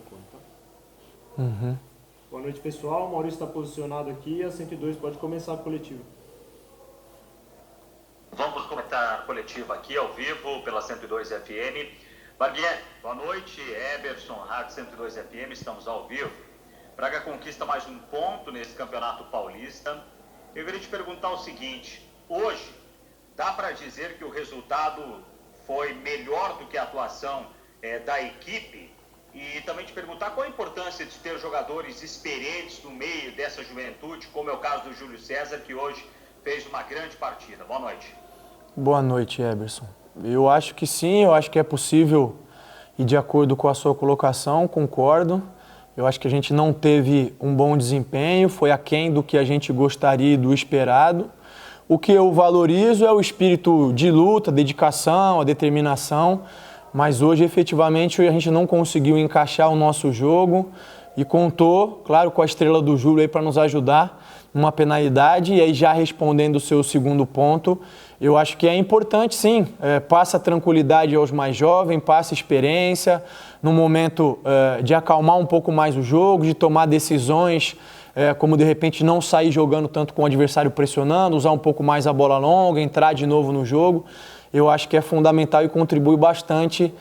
microfone, tá? Boa noite, pessoal. O Maurício está posicionado aqui. A 102 pode começar a coletiva. Vamos começar a coletiva aqui ao vivo pela 102 FM. Barbieri, boa noite. Eberson, Rádio 102 FM, estamos ao vivo. Braga conquista mais um ponto nesse Campeonato Paulista. Eu queria te perguntar o seguinte: hoje, dá para dizer que o resultado foi melhor do que a atuação da equipe? E também te perguntar qual a importância de ter jogadores experientes no meio dessa juventude, como é o caso do Júlio César, que hoje fez uma grande partida. Boa noite. Boa noite, Eberson. Eu acho que sim, eu acho que é possível e de acordo com a sua colocação, concordo. Eu acho que a gente não teve um bom desempenho, foi aquém do que a gente gostaria e do esperado. O que eu valorizo é o espírito de luta, dedicação, a determinação, mas hoje efetivamente a gente não conseguiu encaixar o nosso jogo e contou, claro, com a estrela do Júlio aí para nos ajudar numa penalidade. E aí, já respondendo o seu segundo ponto, eu acho que é importante sim, passa tranquilidade aos mais jovens, passa experiência, no momento de acalmar um pouco mais o jogo, de tomar decisões, como de repente não sair jogando tanto com o adversário pressionando, usar um pouco mais a bola longa, entrar de novo no jogo. Eu acho que é fundamental e contribui bastante,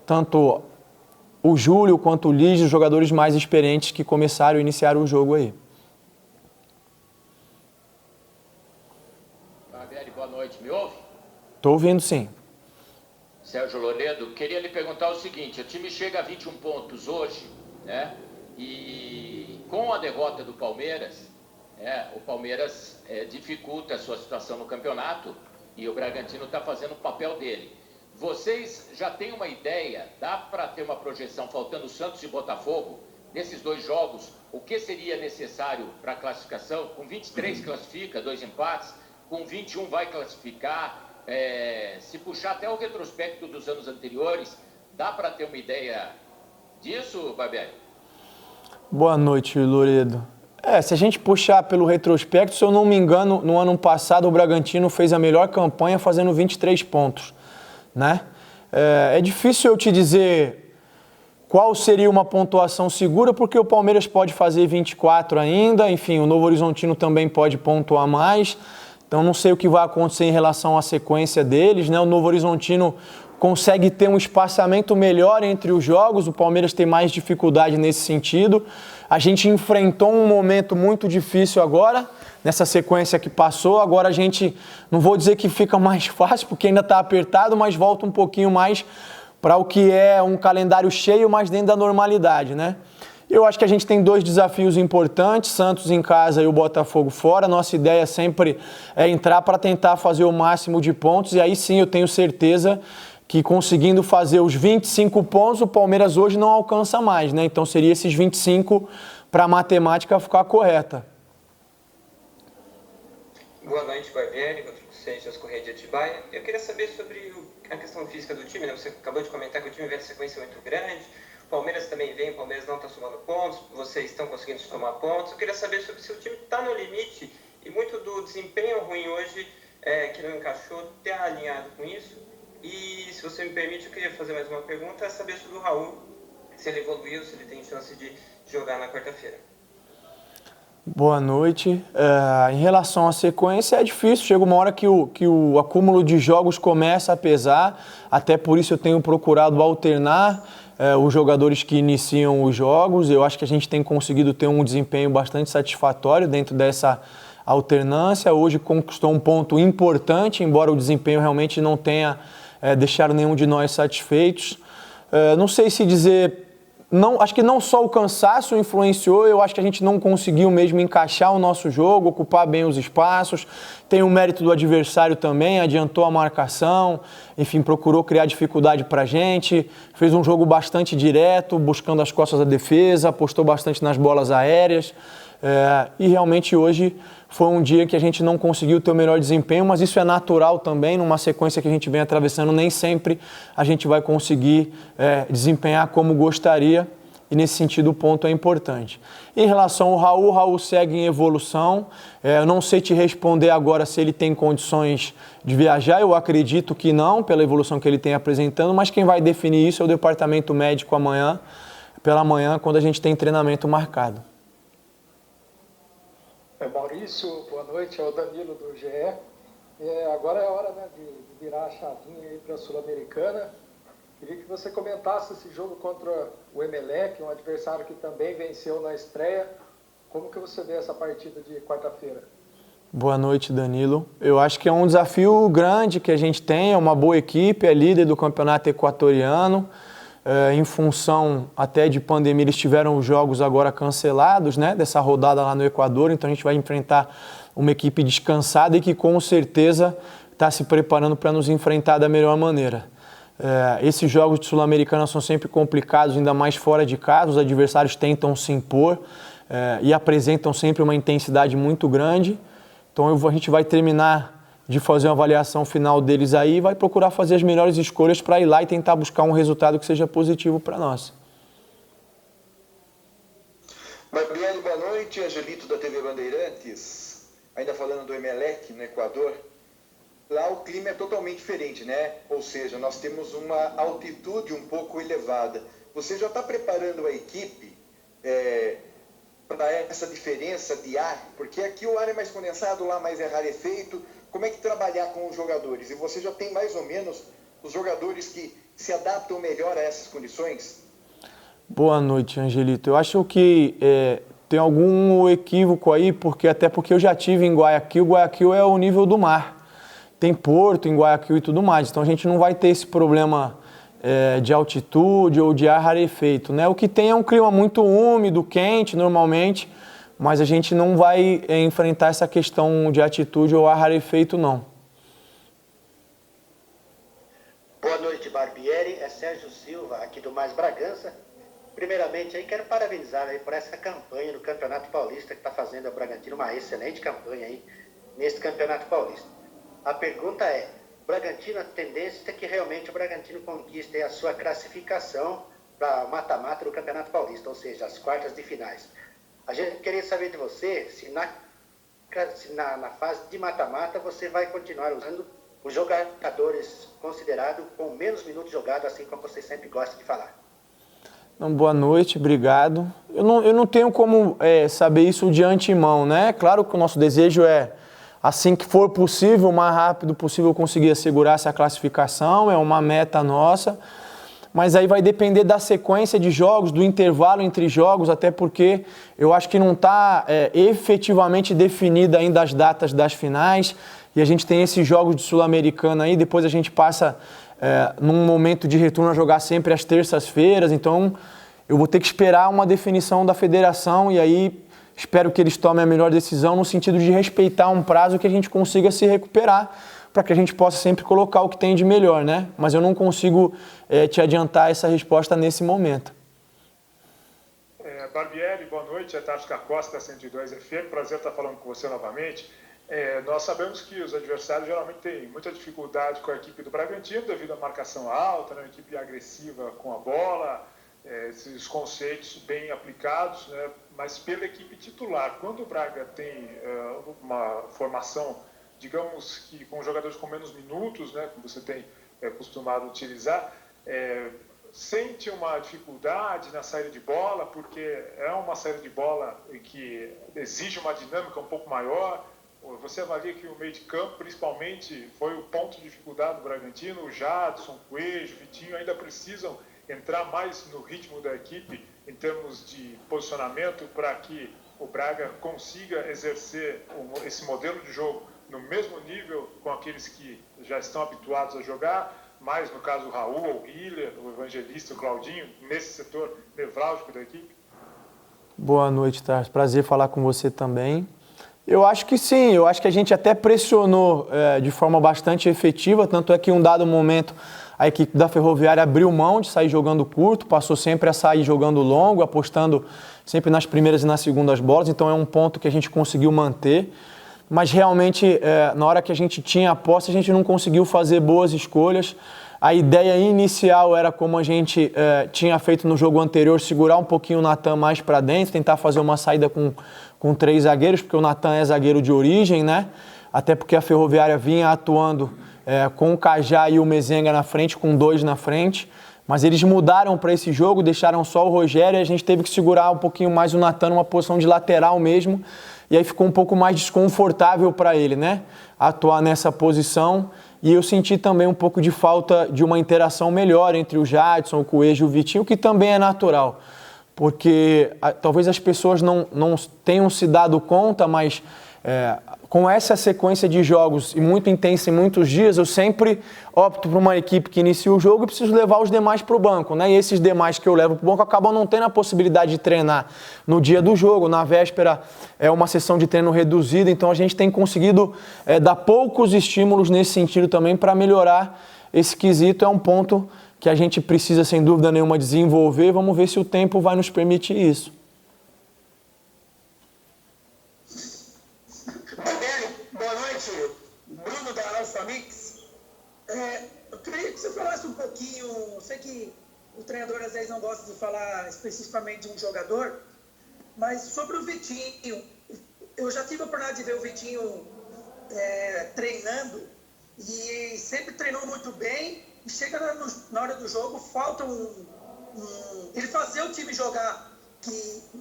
tanto o Júlio quanto o Liz, os jogadores mais experientes que começaram e iniciaram o jogo aí. Boa noite, me ouve? Estou ouvindo, sim. Sérgio Loredo, queria lhe perguntar o seguinte: o time chega a 21 pontos hoje, né? E com a derrota do Palmeiras, o Palmeiras dificulta a sua situação no campeonato e o Bragantino está fazendo o papel dele. Vocês já têm uma ideia, dá para ter uma projeção, faltando Santos e Botafogo, nesses dois jogos, o que seria necessário para a classificação? Com 23 classifica, 2 empates, com 21 vai classificar. Se puxar até o retrospecto dos anos anteriores, dá para ter uma ideia disso, Barbieri? Boa noite, Loredo. Se a gente puxar pelo retrospecto, se eu não me engano, no ano passado o Bragantino fez a melhor campanha fazendo 23 pontos, né? É difícil eu te dizer qual seria uma pontuação segura, porque o Palmeiras pode fazer 24 ainda, enfim, o Novo Horizontino também pode pontuar mais. Então, não sei o que vai acontecer em relação à sequência deles, né? O Novo Horizontino consegue ter um espaçamento melhor entre os jogos, o Palmeiras tem mais dificuldade nesse sentido. A gente enfrentou um momento muito difícil agora, nessa sequência que passou. Agora a gente, não vou dizer que fica mais fácil, porque ainda está apertado, mas volta um pouquinho mais para o que é um calendário cheio, mas dentro da normalidade, né? Eu acho que a gente tem dois desafios importantes, Santos em casa e o Botafogo fora. Nossa ideia sempre é entrar para tentar fazer o máximo de pontos, e aí sim eu tenho certeza que conseguindo fazer os 25 pontos, o Palmeiras hoje não alcança mais, né? Então seria esses 25 para a matemática ficar correta. Boa noite, Barbieri, Rodrigo Seixas, Correia de Atibaia. Eu queria saber sobre a questão física do time, né? Você acabou de comentar que o time vem de sequência muito grande. O Palmeiras também vem, o Palmeiras não está somando pontos, vocês estão conseguindo somar pontos. Eu queria saber sobre se o time está no limite e muito do desempenho ruim hoje, que não encaixou, está alinhado com isso. E se você me permite, eu queria fazer mais uma pergunta, saber sobre o Raul, se ele evoluiu, se ele tem chance de jogar na quarta-feira. Boa noite. Em relação à sequência, é difícil. Chega uma hora que o acúmulo de jogos começa a pesar. Até por isso eu tenho procurado alternar os jogadores que iniciam os jogos. Eu acho que a gente tem conseguido ter um desempenho bastante satisfatório dentro dessa alternância. Hoje conquistou um ponto importante, embora o desempenho realmente não tenha deixado nenhum de nós satisfeitos. Não sei se dizer... Não, acho que não só o cansaço influenciou, eu acho que a gente não conseguiu mesmo encaixar o nosso jogo, ocupar bem os espaços. Tem o mérito do adversário também, adiantou a marcação, enfim, procurou criar dificuldade pra gente, fez um jogo bastante direto, buscando as costas da defesa, apostou bastante nas bolas aéreas. E realmente hoje foi um dia que a gente não conseguiu ter o melhor desempenho, mas isso é natural também, numa sequência que a gente vem atravessando, nem sempre a gente vai conseguir desempenhar como gostaria, e nesse sentido o ponto é importante. Em relação ao Raul, o Raul segue em evolução. Eu não sei te responder agora se ele tem condições de viajar, eu acredito que não, pela evolução que ele tem apresentando, mas quem vai definir isso é o departamento médico amanhã, pela manhã, quando a gente tem treinamento marcado. Maurício, boa noite, é o Danilo do GE. Agora é a hora, né, de virar a chavinha para a Sul-Americana. Queria que você comentasse esse jogo contra o Emelec, um adversário que também venceu na estreia. Como que você vê essa partida de quarta-feira? Boa noite, Danilo. Eu acho que é um desafio grande que a gente tem, é uma boa equipe, é líder do campeonato equatoriano. Em função até de pandemia, eles tiveram os jogos agora cancelados, né, dessa rodada lá no Equador, então a gente vai enfrentar uma equipe descansada e que com certeza está se preparando para nos enfrentar da melhor maneira. Esses jogos de Sul-Americana são sempre complicados, ainda mais fora de casa, os adversários tentam se impor e apresentam sempre uma intensidade muito grande, então a gente vai terminar de fazer uma avaliação final deles aí e vai procurar fazer as melhores escolhas para ir lá e tentar buscar um resultado que seja positivo para nós. Barbieri, boa noite. Angelito da TV Bandeirantes. Ainda falando do Emelec no Equador. Lá o clima é totalmente diferente, né? Ou seja, nós temos uma altitude um pouco elevada. Você já está preparando a equipe para essa diferença de ar? Porque aqui o ar é mais condensado, lá mais é rarefeito. Como é que trabalhar com os jogadores? E você já tem mais ou menos os jogadores que se adaptam melhor a essas condições? Boa noite, Angelito. Eu acho que tem algum equívoco aí, até porque eu já tive em Guayaquil. Guayaquil é o nível do mar. Tem porto em Guayaquil e tudo mais. Então a gente não vai ter esse problema de altitude ou de ar rarefeito, né? O que tem é um clima muito úmido, quente normalmente, mas a gente não vai enfrentar essa questão de atitude ou ar rarefeito, não. Boa noite, Barbieri. É Sérgio Silva, aqui do Mais Bragança. Primeiramente, aí quero parabenizar aí por essa campanha no Campeonato Paulista que está fazendo a Bragantino uma excelente campanha aí nesse Campeonato Paulista. A pergunta é, Bragantino, a tendência é que realmente o Bragantino conquiste a sua classificação para mata-mata do Campeonato Paulista, ou seja, as quartas de finais. A gente queria saber de você se na fase de mata-mata você vai continuar usando os jogadores considerados com menos minutos jogados, assim como você sempre gosta de falar. Boa noite, obrigado. Eu não tenho como saber isso de antemão, né? Claro que o nosso desejo é, assim que for possível, o mais rápido possível, conseguir assegurar essa classificação, é uma meta nossa. Mas aí vai depender da sequência de jogos, do intervalo entre jogos, até porque eu acho que não está efetivamente definida ainda as datas das finais, e a gente tem esses jogos de Sul-Americana aí, depois a gente passa num momento de retorno a jogar sempre às terças-feiras, então eu vou ter que esperar uma definição da federação, e aí espero que eles tomem a melhor decisão no sentido de respeitar um prazo que a gente consiga se recuperar, para que a gente possa sempre colocar o que tem de melhor, né? Mas eu não consigo te adiantar essa resposta nesse momento. Barbieri, boa noite, é Tarso Costa da 102 FM, prazer estar falando com você novamente. Nós sabemos que os adversários geralmente têm muita dificuldade com a equipe do Bragantino devido à marcação alta, né? Uma equipe agressiva com a bola, esses conceitos bem aplicados, né? Mas pela equipe titular, quando o Braga tem uma formação, digamos que com jogadores com menos minutos, né, que você tem costumado utilizar, sente uma dificuldade na saída de bola, porque é uma saída de bola que exige uma dinâmica um pouco maior. Você avalia que o meio de campo, principalmente, foi o ponto de dificuldade do Bragantino? O Jadson, o Coelho, o Vitinho ainda precisam entrar mais no ritmo da equipe em termos de posicionamento para que o Braga consiga exercer esse modelo de jogo no mesmo nível com aqueles que já estão habituados a jogar, mais no caso o Raul, o Guilherme, o Evangelista, o Claudinho, nesse setor nevrálgico da equipe? Boa noite, Tarso. Prazer falar com você também. Eu acho que sim, eu acho que a gente até pressionou de forma bastante efetiva, tanto é que em um dado momento a equipe da Ferroviária abriu mão de sair jogando curto, passou sempre a sair jogando longo, apostando sempre nas primeiras e nas segundas bolas, então é um ponto que a gente conseguiu manter. Mas realmente, na hora que a gente tinha a posse, a gente não conseguiu fazer boas escolhas. A ideia inicial era, como a gente tinha feito no jogo anterior, segurar um pouquinho o Natan mais para dentro, tentar fazer uma saída com 3 zagueiros, porque o Natan é zagueiro de origem, né? Até porque a Ferroviária vinha atuando com o Cajá e o Mezenga na frente, com 2 na frente. Mas eles mudaram para esse jogo, deixaram só o Rogério e a gente teve que segurar um pouquinho mais o Natan numa posição de lateral mesmo. E aí ficou um pouco mais desconfortável para ele, né? Atuar nessa posição. E eu senti também um pouco de falta de uma interação melhor entre o Jadson, o Coelho e o Vitinho, que também é natural. Porque talvez as pessoas não tenham se dado conta, mas com essa sequência de jogos e muito intensa em muitos dias, eu sempre opto por uma equipe que inicia o jogo e preciso levar os demais para o banco, né? E esses demais que eu levo para o banco acabam não tendo a possibilidade de treinar no dia do jogo. Na véspera é uma sessão de treino reduzida, então a gente tem conseguido dar poucos estímulos nesse sentido também para melhorar esse quesito. É um ponto que a gente precisa, sem dúvida nenhuma, desenvolver. Vamos ver se o tempo vai nos permitir isso. Boa noite, Bruno da Alfa Mix. Eu queria que você falasse um pouquinho, eu sei que o treinador às vezes não gosta de falar especificamente de um jogador, mas sobre o Vitinho, eu já tive a oportunidade de ver o Vitinho treinando e sempre treinou muito bem e chega na hora do jogo, falta ele fazer o time jogar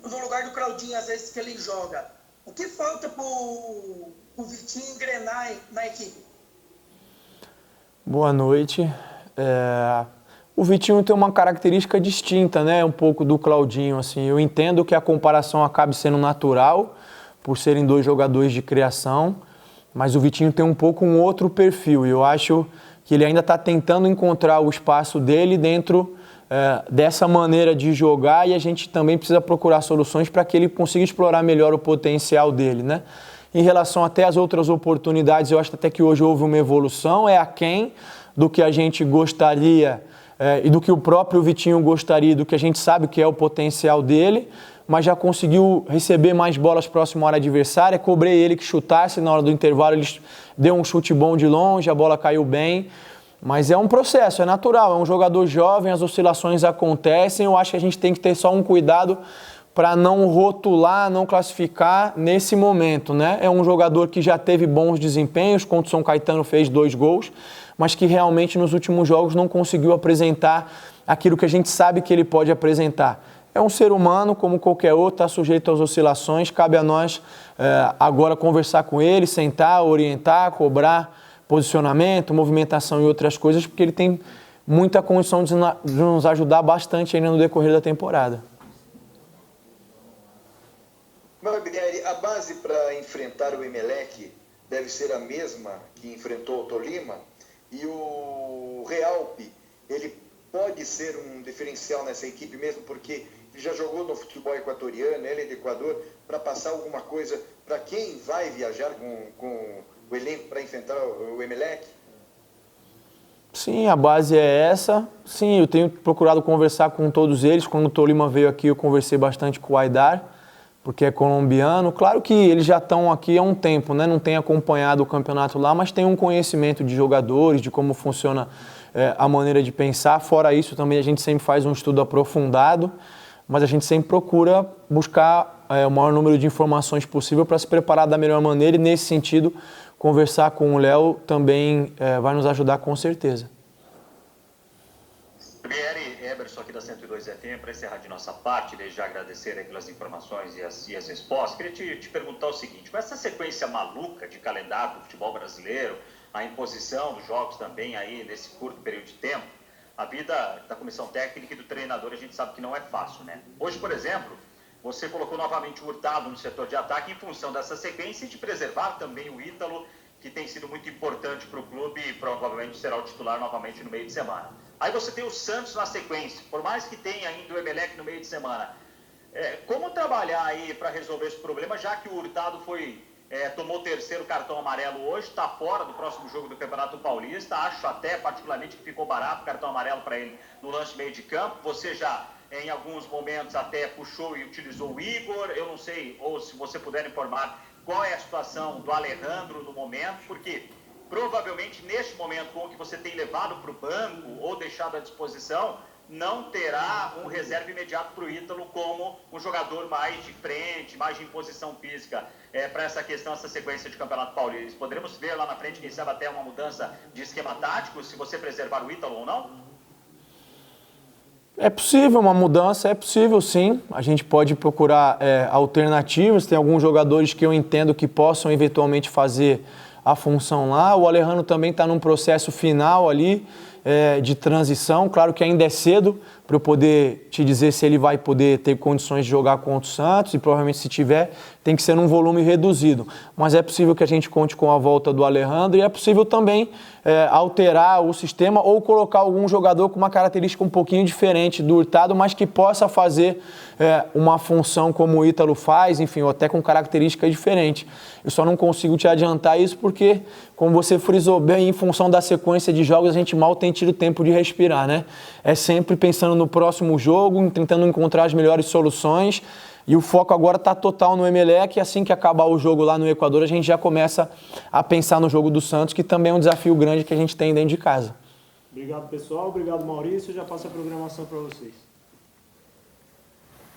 no lugar do Claudinho às vezes que ele joga. O que falta para o Vitinho engrenar na equipe? Boa noite. O Vitinho tem uma característica distinta, né? Um pouco do Claudinho, assim. Eu entendo que a comparação acabe sendo natural, por serem dois jogadores de criação, mas o Vitinho tem um pouco um outro perfil. E eu acho que ele ainda está tentando encontrar o espaço dele dentro dessa maneira de jogar, e a gente também precisa procurar soluções para que ele consiga explorar melhor o potencial dele, né? Em relação até às outras oportunidades, eu acho até que hoje houve uma evolução, aquém do que a gente gostaria e do que o próprio Vitinho gostaria, do que a gente sabe que é o potencial dele, mas já conseguiu receber mais bolas próximo à área adversária. Cobrei ele que chutasse, na hora do intervalo ele deu um chute bom de longe, a bola caiu bem. Mas é um processo, é natural, é um jogador jovem, as oscilações acontecem. Eu acho que a gente tem que ter só um cuidado para não rotular, não classificar nesse momento, né? É um jogador que já teve bons desempenhos, contra o São Caetano fez 2 gols, mas que realmente nos últimos jogos não conseguiu apresentar aquilo que a gente sabe que ele pode apresentar. É um ser humano como qualquer outro, está sujeito às oscilações, cabe a nós agora conversar com ele, sentar, orientar, cobrar posicionamento, movimentação e outras coisas, porque ele tem muita condição de nos ajudar bastante ainda no decorrer da temporada. Barbieri, a base para enfrentar o Emelec deve ser a mesma que enfrentou o Tolima, e o Realpe, ele pode ser um diferencial nessa equipe mesmo, porque ele já jogou no futebol equatoriano, ele é do Equador, para passar alguma coisa para quem vai viajar com o elenco para enfrentar o Emelec? Sim, a base é essa. Sim, eu tenho procurado conversar com todos eles. Quando o Tolima veio aqui, eu conversei bastante com o Aidar, porque é colombiano. Claro que eles já estão aqui há um tempo, né? Não tem acompanhado o campeonato lá, mas tem um conhecimento de jogadores, de como funciona a maneira de pensar. Fora isso, também a gente sempre faz um estudo aprofundado, mas a gente sempre procura buscar o maior número de informações possível para se preparar da melhor maneira, e nesse sentido, conversar com o Léo também vai nos ajudar com certeza. Barbieri, Eberson aqui da 102 FM, para encerrar de nossa parte, desde já agradecer pelas informações e as respostas, queria te perguntar o seguinte: com essa sequência maluca de calendário do futebol brasileiro, a imposição dos jogos também aí nesse curto período de tempo, a vida da comissão técnica e do treinador a gente sabe que não é fácil, né? Hoje, por exemplo, você colocou novamente o Hurtado no setor de ataque em função dessa sequência e de preservar também o Ítalo, que tem sido muito importante para o clube e provavelmente será o titular novamente no meio de semana. Aí você tem o Santos na sequência, por mais que tenha ainda o Emelec no meio de semana. Como trabalhar aí para resolver esse problema, já que o Hurtado tomou o 3º cartão amarelo hoje, está fora do próximo jogo do Campeonato Paulista? Acho até particularmente que ficou barato o cartão amarelo para ele no lance meio de campo. Você já, em alguns momentos, até puxou e utilizou o Igor. Eu não sei, ou se você puder informar qual é a situação do Alejandro no momento, porque provavelmente neste momento, com o que você tem levado para o banco ou deixado à disposição, não terá um reserva imediato para o Ítalo como um jogador mais de frente, mais de imposição física para essa questão, essa sequência de Campeonato Paulista. Poderemos ver lá na frente, quem sabe, até uma mudança de esquema tático, se você preservar o Ítalo ou não? É possível uma mudança, é possível sim. A gente pode procurar alternativas. Tem alguns jogadores que eu entendo que possam eventualmente fazer a função lá. O Alejandro também está num processo final ali de transição. Claro que ainda é cedo para eu poder te dizer se ele vai poder ter condições de jogar contra o Santos, e provavelmente se tiver, tem que ser num volume reduzido. Mas é possível que a gente conte com a volta do Alejandro, e é possível também alterar o sistema ou colocar algum jogador com uma característica um pouquinho diferente do Hurtado, mas que possa fazer uma função como o Ítalo faz, enfim, ou até com característica diferente. Eu só não consigo te adiantar isso porque, como você frisou bem, em função da sequência de jogos, a gente mal tem tido tempo de respirar, né? É sempre pensando no próximo jogo, tentando encontrar as melhores soluções, e o foco agora está total no Emelec, e assim que acabar o jogo lá no Equador, a gente já começa a pensar no jogo do Santos, que também é um desafio grande que a gente tem dentro de casa. Obrigado, pessoal. Obrigado, Maurício. Já passo a programação para vocês.